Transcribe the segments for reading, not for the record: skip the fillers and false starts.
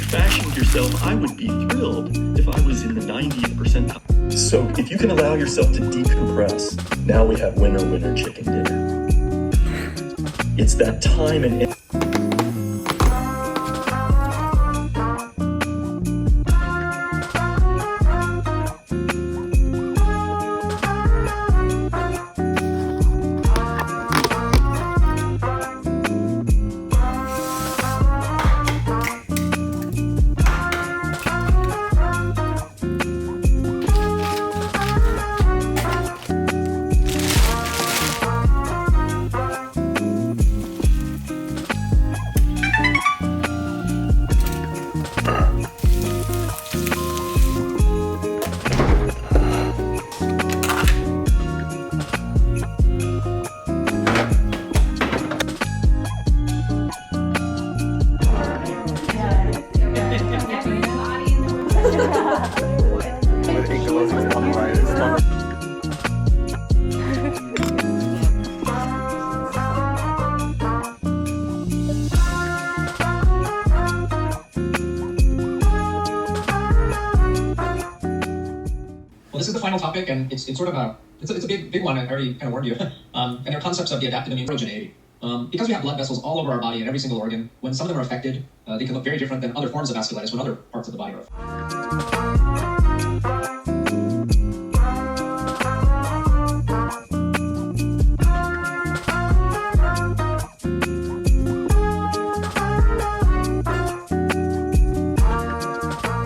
fashioned yourself, I would be thrilled if I was in the 90th percentile. So if you can allow yourself to decompress, now we have winner, winner, chicken dinner. It's that time and this is the final topic, and it's sort of it's a big one. I already kind of warned you. And they're concepts of the adaptive immune heterogeneity. Because we have blood vessels all over our body and every single organ, when some of them are affected, they can look very different than other forms of vasculitis when other parts of the body are affected.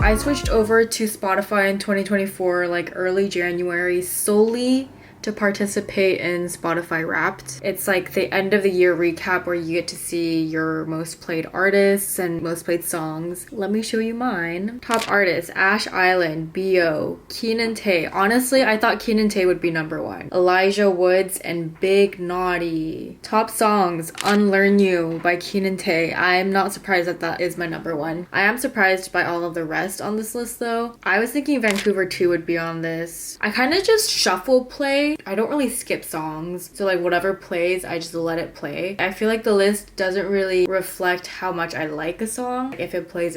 I switched over to Spotify in 2024, like early January, solely to participate in Spotify Wrapped. It's like the end of the year recap where you get to see your most played artists and most played songs. Let me show you mine. Top artists: Ash Island, B.O., Keenan Tay. Honestly, I thought Keenan Tay would be number one. Elijah Woods and Big Naughty. Top songs: Unlearn You by Keenan Tay. I'm not surprised that that is my number one. I am surprised by all of the rest on this list though. I was thinking Vancouver 2 would be on this. I kind of just shuffle play. I don't really skip songs, so like whatever plays, I just let it play. I feel like the list doesn't really reflect how much I like a song. If it plays,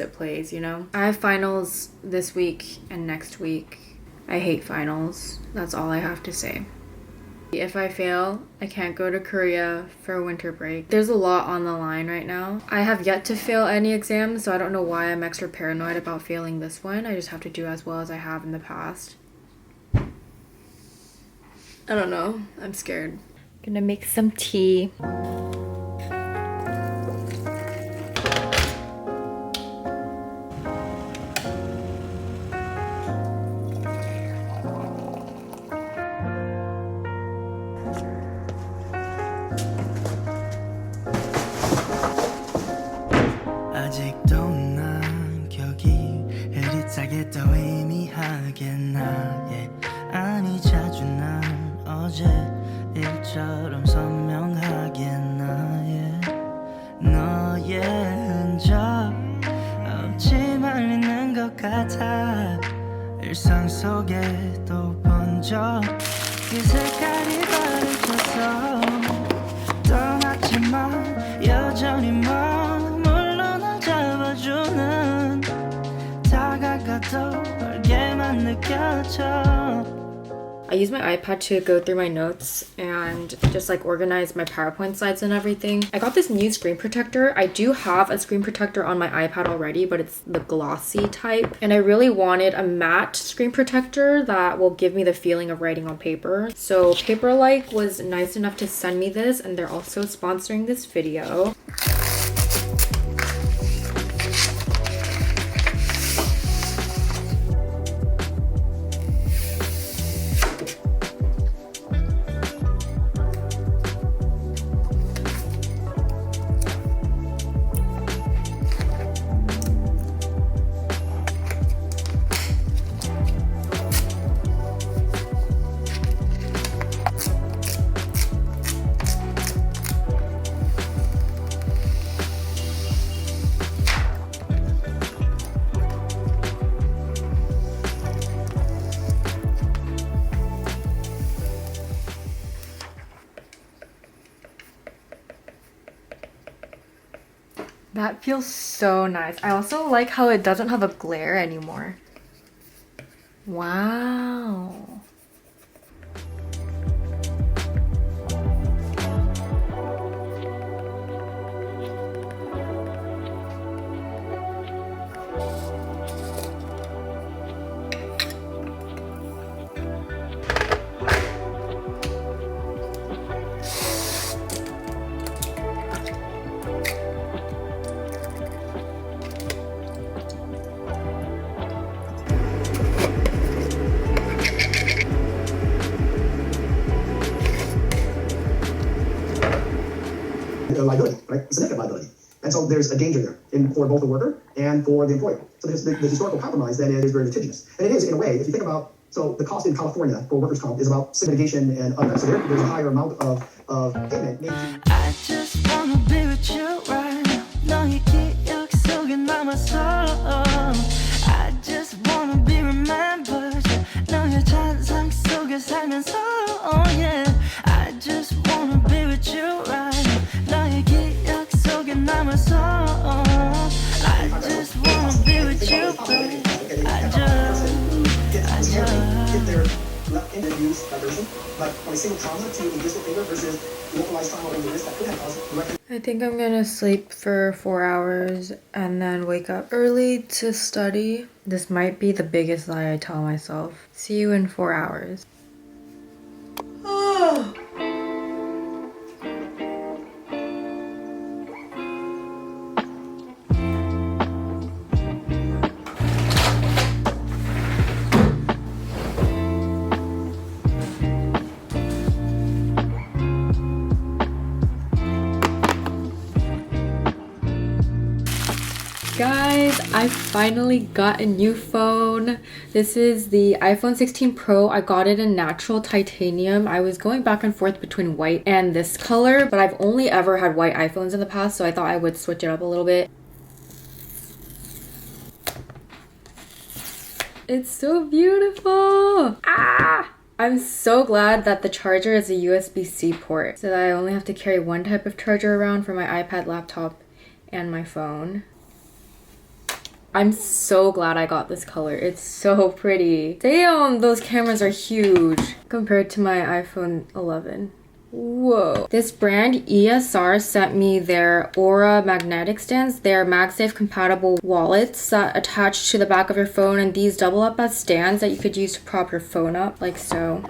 you know? I have finals this week and next week. I hate finals. That's all I have to say. If I fail, I can't go to Korea for winter break. There's a lot on the line right now. I have yet to fail any exams, so I don't know why I'm extra paranoid about failing this one. I just have to do as well as I have in the past. I don't know. I'm scared. Gonna make some tea. 아직도 난 격이 흐릿하게 더 의미하겠나 아니 자주 난 어제 일처럼 선명하게 나의 너의 흔적 없이 말리는 것 같아 일상 속에도 번져 그 색깔이 바래져서 떠났지만 여전히 머물러 날 잡아주는 다가가도 멀게만 느껴져. I use my iPad to go through my notes and just like organize my PowerPoint slides and everything. I got this new screen protector. I do have a screen protector on my iPad already, but it's the glossy type. And I really wanted a matte screen protector that will give me the feeling of writing on paper. So Paperlike was nice enough to send me this, and they're also sponsoring this video. That feels so nice. I also like how it doesn't have a glare anymore. Wow. Liability, right? Significant liability. And so there's a danger there for both the worker and for the employer. So the historical compromise then is very litigious. And it is, in a way, if you think about, so the cost in California for workers' comp is about mitigation and other. So there's a higher amount of payment made to... I just wanna be with you right now. 너의 기억 속에 남아서 I just wanna be remembered. 너의 잔상 속에 살면서 oh yeah. I just wanna be with you right now. 너의 기억 속에 남아서 I just wanna be with you babe. I just If they're left in the use vibration, but by single trauma to a distal finger versus localized trauma on the wrist that could have caused direct... I think I'm gonna sleep for 4 hours and then wake up early to study. This might be the biggest lie I tell myself. See you in 4 hours. Guys, I finally got a new phone. This is the iPhone 16 Pro. I got it in natural titanium. I was going back and forth between white and this color, but I've only ever had white iPhones in the past, so I thought I would switch it up a little bit. It's so beautiful! Ah! I'm so glad that the charger is a USB-C port, so that I only have to carry one type of charger around for my iPad, laptop, and my phone. I'm so glad I got this color. It's so pretty. Damn, those cameras are huge compared to my iPhone 11. Whoa. This brand, ESR, sent me their Yoora magnetic stands. They're MagSafe compatible wallets that attach to the back of your phone, and these double up as stands that you could use to prop your phone up, like so.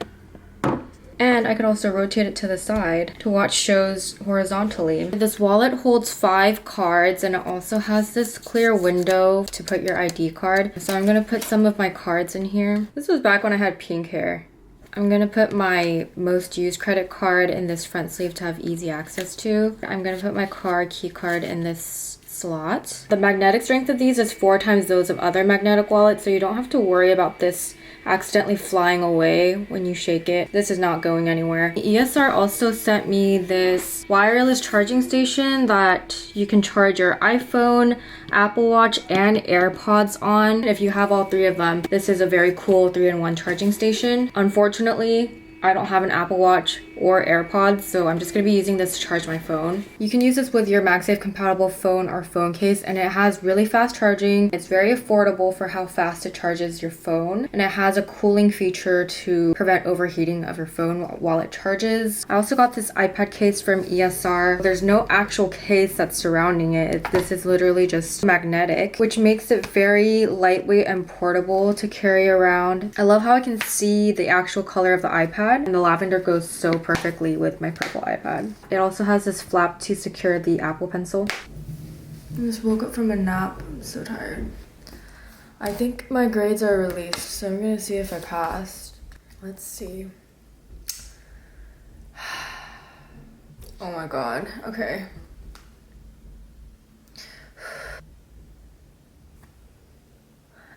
And I could also rotate it to the side to watch shows horizontally. This wallet holds 5 cards, and it also has this clear window to put your ID card. So I'm gonna put some of my cards in here. This was back when I had pink hair. I'm gonna put my most used credit card in this front sleeve to have easy access to. I'm gonna put my car key card in this slot. The magnetic strength of these is 4 times those of other magnetic wallets, so you don't have to worry about this accidentally flying away when you shake it. This is not going anywhere. ESR also sent me this wireless charging station that you can charge your iPhone, Apple Watch, and AirPods on. If you have all 3 of them, this is a very cool 3-in-1 charging station. Unfortunately, I don't have an Apple Watch or AirPods, so I'm just gonna be using this to charge my phone. You can use this with your MagSafe compatible phone or phone case, and it has really fast charging. It's very affordable for how fast it charges your phone, and it has a cooling feature to prevent overheating of your phone while it charges. I also got this iPad case from ESR. There's no actual case that's surrounding it. This is literally just magnetic, which makes it very lightweight and portable to carry around. I love how I can see the actual color of the iPad, and the lavender goes so perfectly with my purple iPad. It also has this flap to secure the Apple Pencil. I just woke up from a nap. I'm so tired. I think my grades are released, so I'm gonna see if I passed. Let's see. Oh my god. Okay.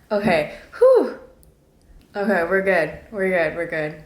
Okay. Whew. Okay, we're good. We're good.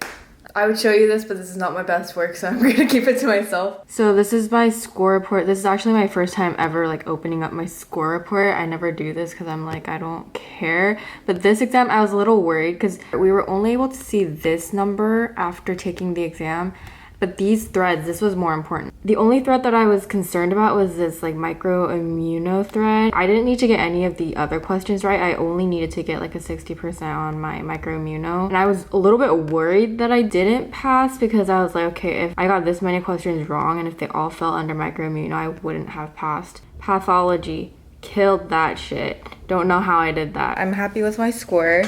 I would show you this, but this is not my best work, so I'm gonna keep it to myself. So this is my score report. This is actually my first time ever like opening up my score report. I never do this because I'm like, I don't care. But this exam, I was a little worried because we were only able to see this number after taking the exam. But these threads, this was more important. The only thread that I was concerned about was this like micro immuno thread. I didn't need to get any of the other questions right. I only needed to get like a 60% on my micro immuno. And I was a little bit worried that I didn't pass because I was like, okay, if I got this many questions wrong and if they all fell under micro immuno, I wouldn't have passed. Pathology, killed that shit. Don't know how I did that. I'm happy with my score.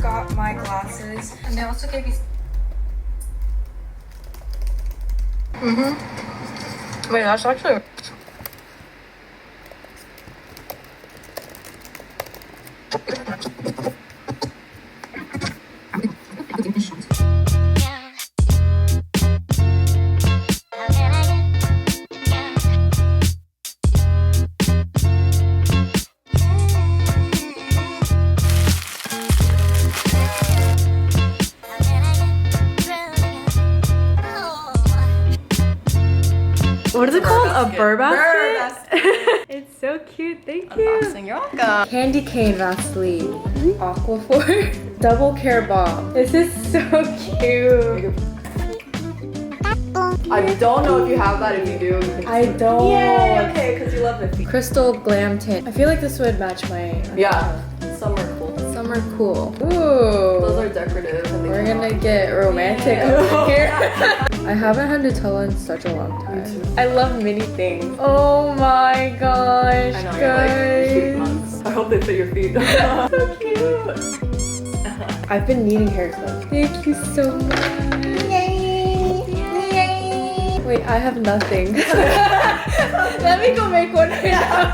Got my glasses, and they also gave me. Wait, that's actually. What is it called? A burr basket? It's so cute. Thank you. You're welcome. Candy cane Vaseline. Aquaphor. Double care bomb. This is so cute. I don't know if you have that. If you do, you can I don't. Yay, okay, because you love it. Crystal glam tint. I feel like this would match my. Yeah, some are cool. Some are cool. Ooh. Those are decorative. And We're gonna get romantic over here. I haven't had Nutella in such a long time. I love mini things. Oh my gosh, I know, guys. you're like cute months. I hope they fit your feet. So cute. I've been needing haircuts. Thank you so much. Yay. Wait, I have nothing. Let me go make one right now.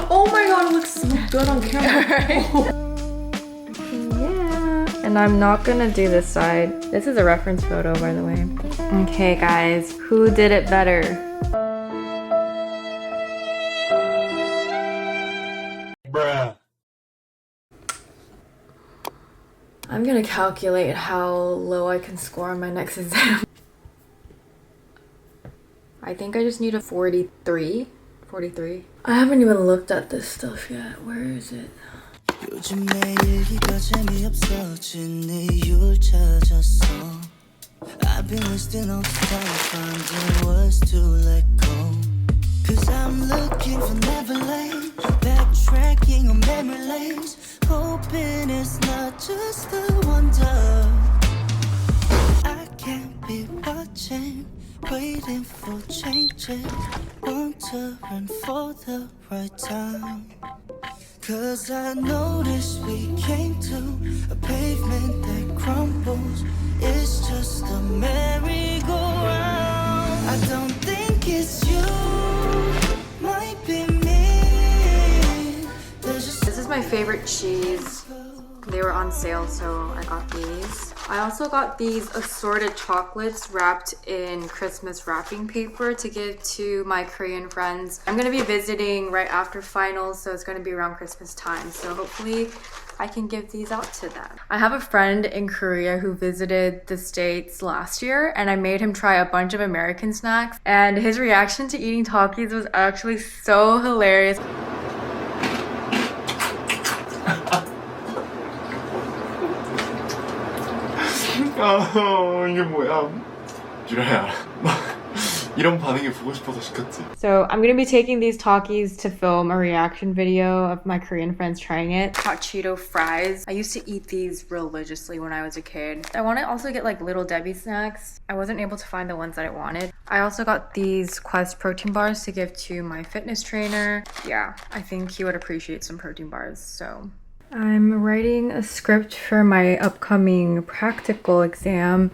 Oh my god, it looks so good on camera. Yeah. And I'm not gonna do this side. This is a reference photo, by the way. Okay, guys, who did it better? Bruh. I'm gonna calculate how low I can score on my next exam. I think I just need a 43. 43. I haven't even looked at this stuff yet. Where is it? 요즘 내 얘기가 재미없어진 이유를 찾았어. I've been wasting all the time finding words to let go. Cause I'm looking for Neverland, backtracking on memory lanes, hoping it's not just a wonder. I can't be watching, waiting for changes, wondering for the right time. Cause I noticed we came to a pavement that crumbles. It's just a merry-go-round. I don't think it's you, might be me. This is my favorite cheese. They were on sale, so I got these. I also got these assorted chocolates wrapped in Christmas wrapping paper to give to my Korean friends. I'm gonna be visiting right after finals, so it's gonna be around Christmas time. So hopefully I can give these out to them. I have a friend in Korea who visited the States last year, and I made him try a bunch of American snacks, and his reaction to eating Takis was actually so hilarious. 이게 뭐야? 유라야, 이런 반응이 보고 싶어서 시켰지. So I'm gonna be taking these Takis to film a reaction video of my Korean friends trying it. Hot Cheeto fries. I used to eat these religiously when I was a kid. I want to also get like Little Debbie snacks. I wasn't able to find the ones that I wanted. I also got these Quest protein bars to give to my fitness trainer. Yeah, I think he would appreciate some protein bars, so. I'm writing a script for my upcoming practical exam.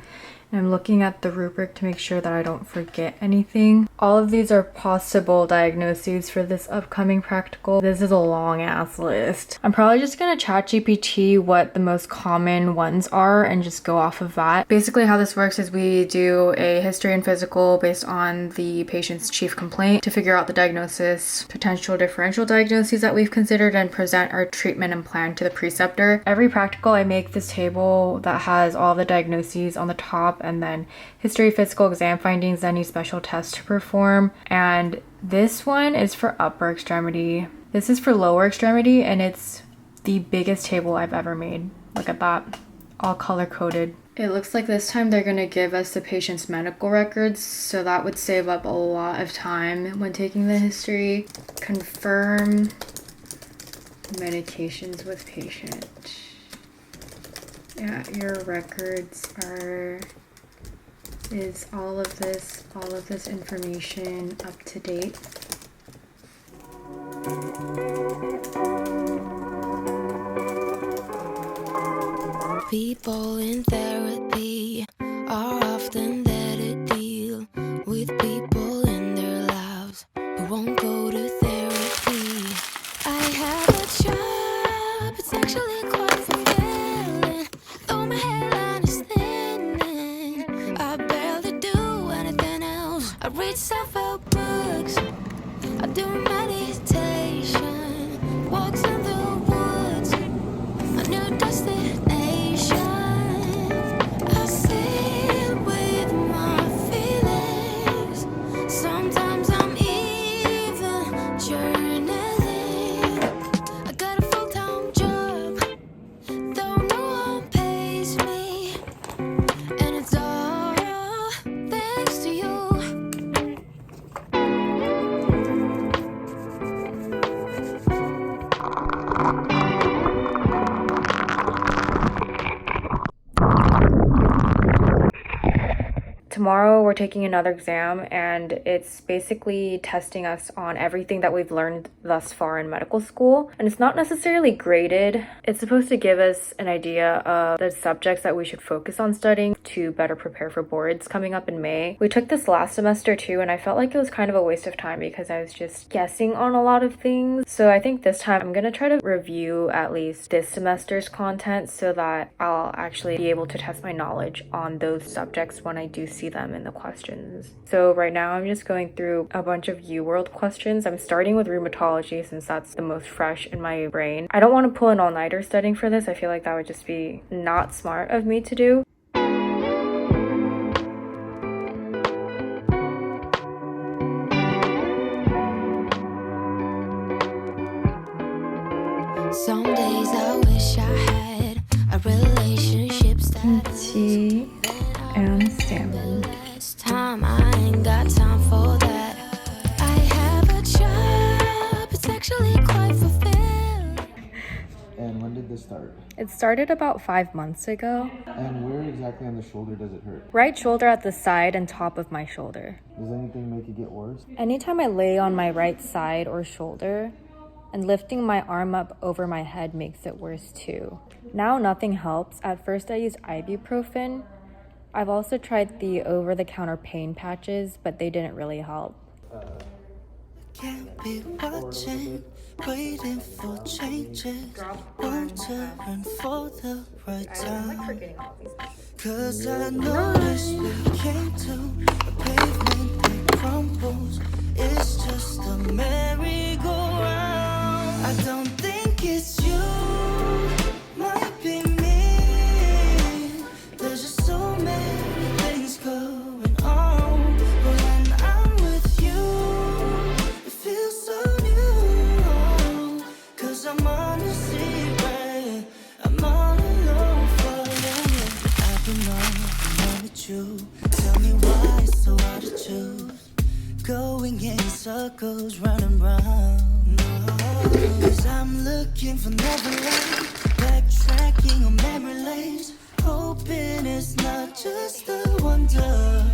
I'm looking at the rubric to make sure that I don't forget anything. All of these are possible diagnoses for this upcoming practical. This is a long ass list. I'm probably just gonna chat GPT what the most common ones are and just go off of that. Basically how this works is we do a history and physical based on the patient's chief complaint to figure out the diagnosis, potential differential diagnoses that we've considered, and present our treatment and plan to the preceptor. Every practical I make this table that has all the diagnoses on the top, and then history, physical, exam findings, any special tests to perform. And this one is for upper extremity. This is for lower extremity, and it's the biggest table I've ever made. Look at that, all color coded. It looks like this time they're gonna give us the patient's medical records, so that would save up a lot of time when taking the history. Confirm medications with patient. Yeah, your records are... Is all of this information up to date? People in therapy are often there to deal with people in their lives who won't go to therapy. I have a job, it's actually quite fulfilling, though my hairline is thinning. I barely do anything else. I read self-help books, I do meditation, walks in the woods, a new destination. I sit with my feelings. Sometimes I'm even journaling. I got a full-time job, though no one pays me, and it's all thanks to you. Tomorrow we're taking another exam, and it's basically testing us on everything that we've learned thus far in medical school. And it's not necessarily graded. It's supposed to give us an idea of the subjects that we should focus on studying to better prepare for boards coming up in May. We took this last semester too, and I felt like it was kind of a waste of time because I was just guessing on a lot of things. So I think this time I'm gonna try to review at least this semester's content so that I'll actually be able to test my knowledge on those subjects when I do see them in the questions. So right now I'm just going through a bunch of UWorld questions. I'm starting with rheumatology since that's the most fresh in my brain. I don't want to pull an all-nighter studying for this. I feel like that would just be not smart of me to do. Some days I wish I had a relationship Kimchi and salmon. Last time I ain't got time for that. I have a job, it's actually quite fulfilling. And when did this start? It started about 5 months ago. And where exactly on the shoulder does it hurt? Right shoulder at the side and top of my shoulder. Does anything make it get worse? Anytime I lay on my right side or shoulder, and lifting my arm up over my head makes it worse too. Now nothing helps. At first I used ibuprofen. I've also tried the over-the-counter pain patches, but they didn't really help. Can't be watching, waiting for changes. Want to run for the right time. Cause I noticed we came to a pavement that crumbles. It's just a merry-go-round. I don't think it's you, might be me. There's just so many things going on. But when I'm with you, it feels so new. Cause I'm on a secret, I'm all alone for you. I've been on with you. Tell me why it's so hard to choose. 'Cause I'm looking for Neverland, backtracking on memory lanes, hoping it's not just a wonder.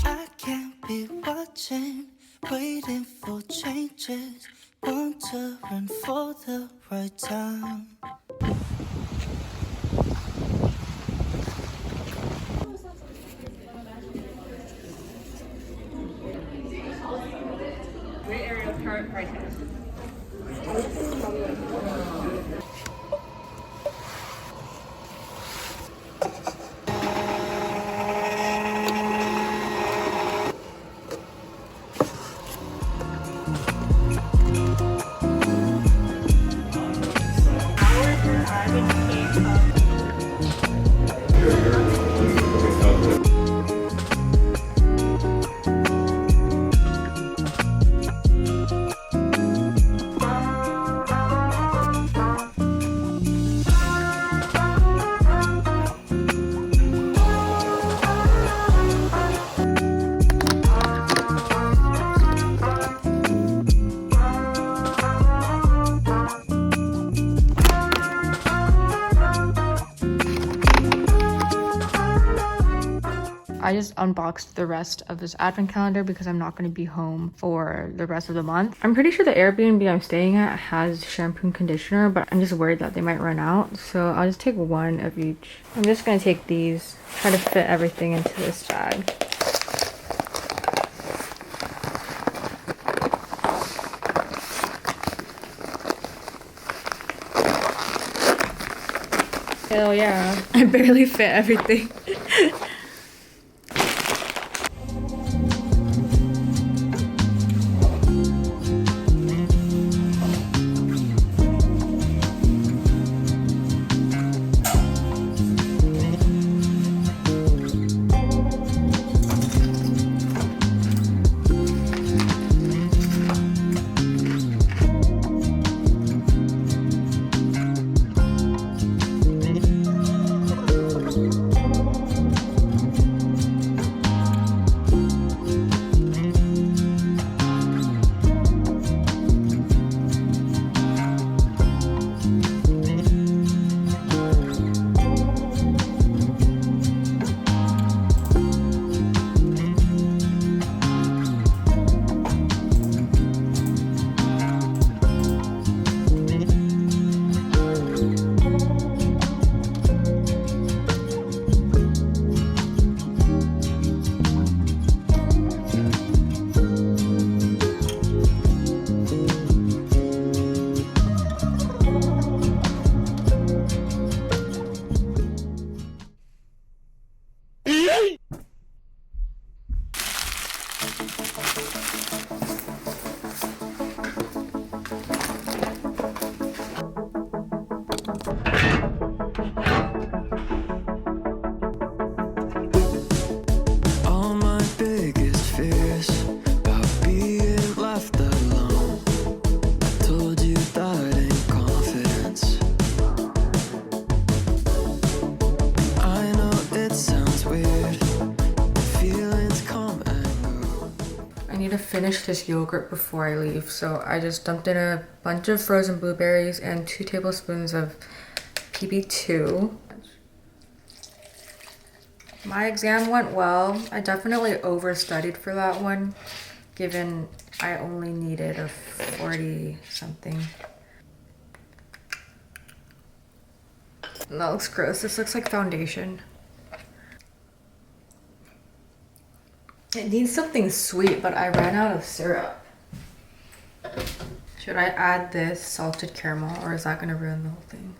I can't be watching, waiting for changes, wondering for the right time. I just unboxed the rest of this advent calendar because I'm not going to be home for the rest of the month. I'm pretty sure the Airbnb I'm staying at has shampoo and conditioner, but I'm just worried that they might run out. So I'll just take one of each. I'm just going to take these, try to fit everything into this bag. Hell yeah, I barely fit everything. Finish this yogurt before I leave, so I just dumped in a bunch of frozen blueberries and 2 tablespoons of PB2. My exam went well. I definitely overstudied for that one, given I only needed a 40 something. That looks gross. This looks like foundation. It needs something sweet, but I ran out of syrup. Should I add this salted caramel, or is that gonna ruin the whole thing?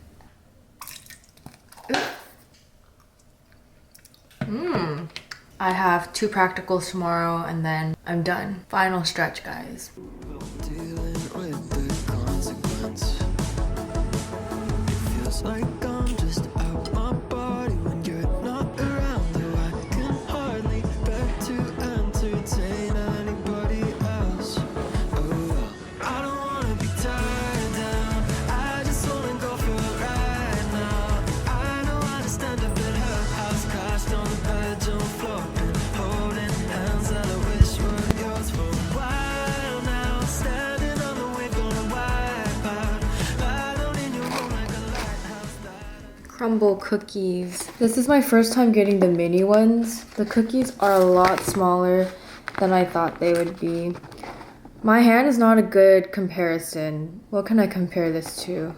I have 2 practicals tomorrow and then I'm done. Final stretch, guys. Dealing with the consequence. It feels like I'm just out my body when you're not around. Though I can hardly bear to entertain anybody else. Oh, I don't wanna be tied down. I just wanna go for it right now. I know I just stand up at her house, crashed on the bedroom floor, and holding hands that I wish were yours for a while now. crumble cookies. This is my first time getting the mini ones. The cookies are a lot smaller than I thought they would be. My hand is not a good comparison. What can I compare this to?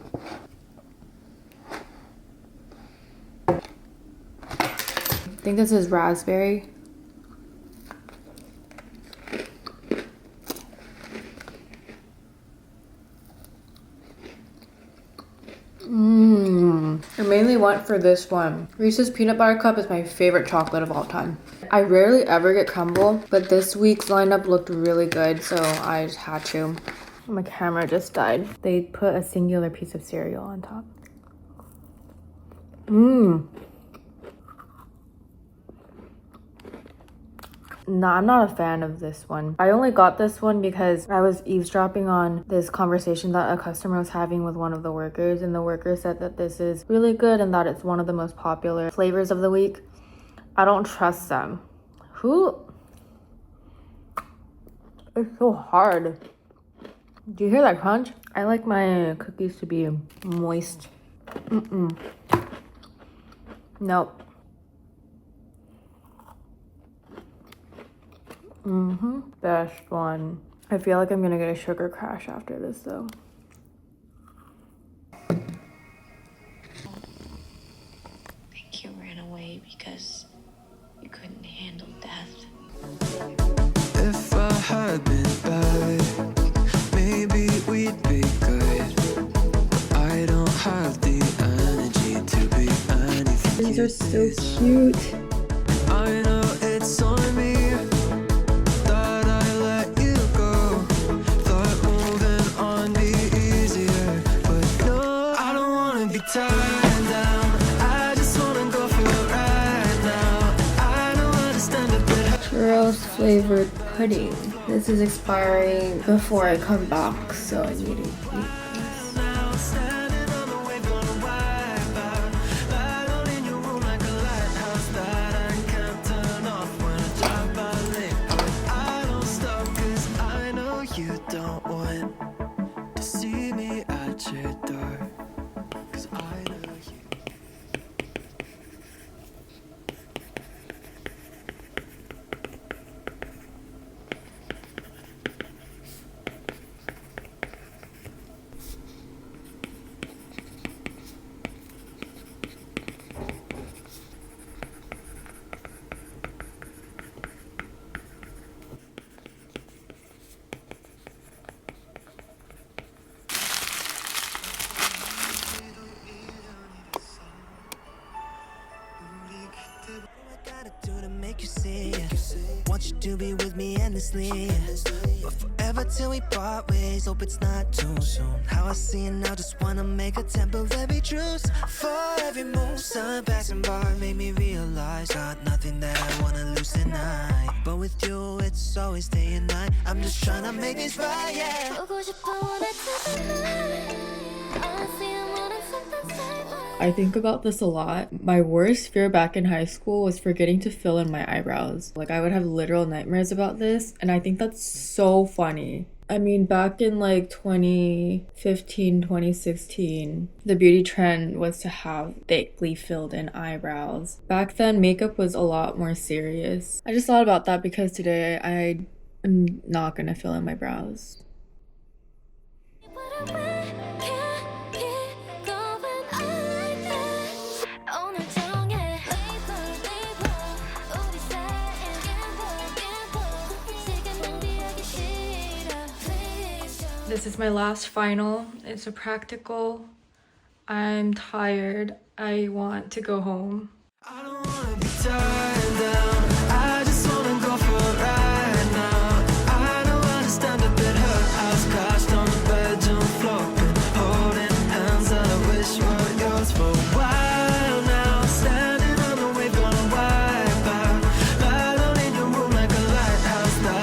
I think this is raspberry. I mainly went for this one. Reese's Peanut Butter Cup is my favorite chocolate of all time. I rarely ever get crumble, but this week's lineup looked really good, so I just had to. My camera just died. They put a singular piece of cereal on top. No, I'm not a fan of this one. I only got this one because I was eavesdropping on this conversation that a customer was having with one of the workers, and the worker said that this is really good and that it's one of the most popular flavors of the week. I don't trust them. Who? It's so hard. Do you hear that crunch? I like my cookies to be moist. Nope. Best one. I feel like I'm gonna get a sugar crash after this though. I think you ran away because you couldn't handle death. If I had been bad, maybe we'd be good. But I don't have the energy to be anything. These are so cute. I know it's on me that I let you go. Thought moving on be easier, but no, I don't wanna be tied down. I just wanna go for it right now. I don't understand a bit. Churros flavored pudding. This is expiring before I come back, so I need to eat this. Now standing on the wave, gonna wipe out. Battle in your room like a lighthouse that I can't turn off when I drive by late. But I don't stop 'cause I know you don't want to see me at your door. 'Cause I know you. To make you see, want you to be with me endlessly, but forever till we part ways. Hope it's not too soon. How I see it now, just wanna make a temporary truce. For every moon, sun passing by, made me realize not nothing that I wanna lose tonight. But with you, it's always day and night. I'm just trying to make this right, yeah. I think about this a lot. My worst fear back in high school was forgetting to fill in my eyebrows. Like, I would have literal nightmares about this, and I think that's so funny. I mean, back in like 2015, 2016, the beauty trend was to have thickly filled in eyebrows. Back then, makeup was a lot more serious. I just thought about that because today I am not gonna fill in my brows. This is my last final. It's a practical. I'm tired. I want to go home. I don't wanna be tied down.